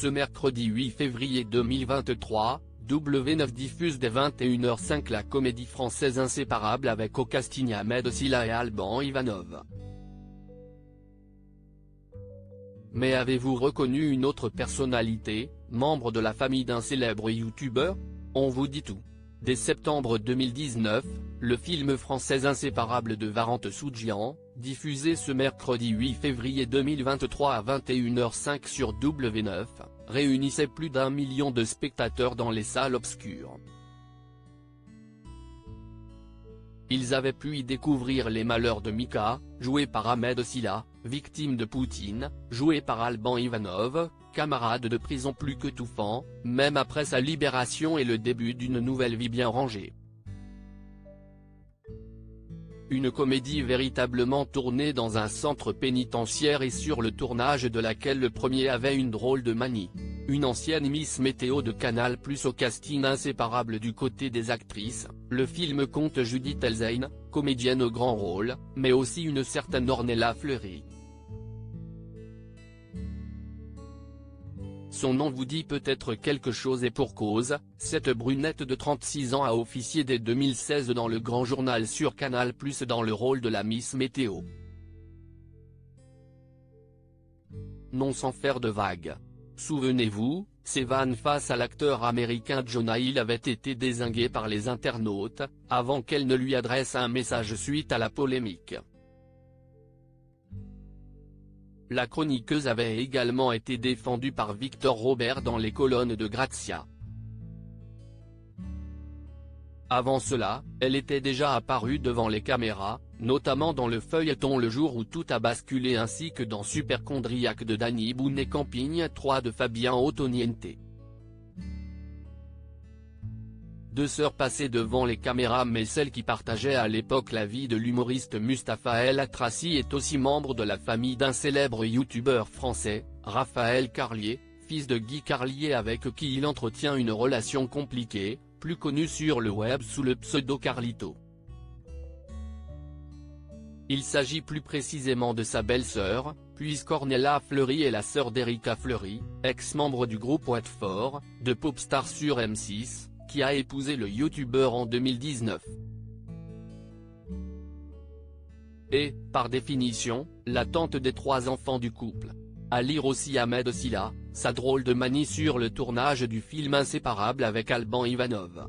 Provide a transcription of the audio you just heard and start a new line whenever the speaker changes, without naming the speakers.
Ce mercredi 8 février 2023, W9 diffuse dès 21h05 la comédie française Inséparable avec au casting Ahmed Silla et Alban Ivanov. Mais avez-vous reconnu une autre personnalité, membre de la famille d'un célèbre youtubeur? On vous dit tout. Dès septembre 2019, le film français Inséparable de Varante Soudjian, diffusé ce mercredi 8 février 2023 à 21h05 sur W9, réunissait plus d'1 million de spectateurs dans les salles obscures. Ils avaient pu y découvrir les malheurs de Mika, joué par Ahmed Silla, victime de Poutine, joué par Alban Ivanov, camarade de prison plus que touffant, même après sa libération et le début d'une nouvelle vie bien rangée. Une comédie véritablement tournée dans un centre pénitentiaire et sur le tournage de laquelle le premier avait une drôle de manie. Une ancienne Miss Météo de Canal+ au casting inséparable du côté des actrices, le film compte Judith Elzein, comédienne au grand rôle, mais aussi une certaine Ornella Fleury. Son nom vous dit peut-être quelque chose et pour cause, cette brunette de 36 ans a officié dès 2016 dans le grand journal sur Canal+ dans le rôle de la Miss Météo. Non sans faire de vagues. Souvenez-vous, ses vannes face à l'acteur américain Jonah Hill avaient été dézinguées par les internautes, avant qu'elle ne lui adresse un message suite à la polémique. La chroniqueuse avait également été défendue par Victor Robert dans les colonnes de Grazia. Avant cela, elle était déjà apparue devant les caméras, notamment dans le feuilleton Le Jour où tout a basculé ainsi que dans Superchondriac de Danny Boone et Camping 3 de Fabien Ottoniente. Deux sœurs passées devant les caméras mais celle qui partageait à l'époque la vie de l'humoriste Mustapha El Atrassi est aussi membre de la famille d'un célèbre youtubeur français, Raphaël Carlier, fils de Guy Carlier avec qui il entretient une relation compliquée, plus connu sur le web sous le pseudo Carlito. Il s'agit plus précisément de sa belle-sœur, puisqu'Ornella Fleury est la sœur d'Erika Fleury, ex-membre du groupe Watford, de Popstar sur M6, qui a épousé le youtubeur en 2019. Et, par définition, la tante des 3 enfants du couple. À lire aussi Ahmed Silla, sa drôle de manie sur le tournage du film Inséparable avec Alban Ivanov.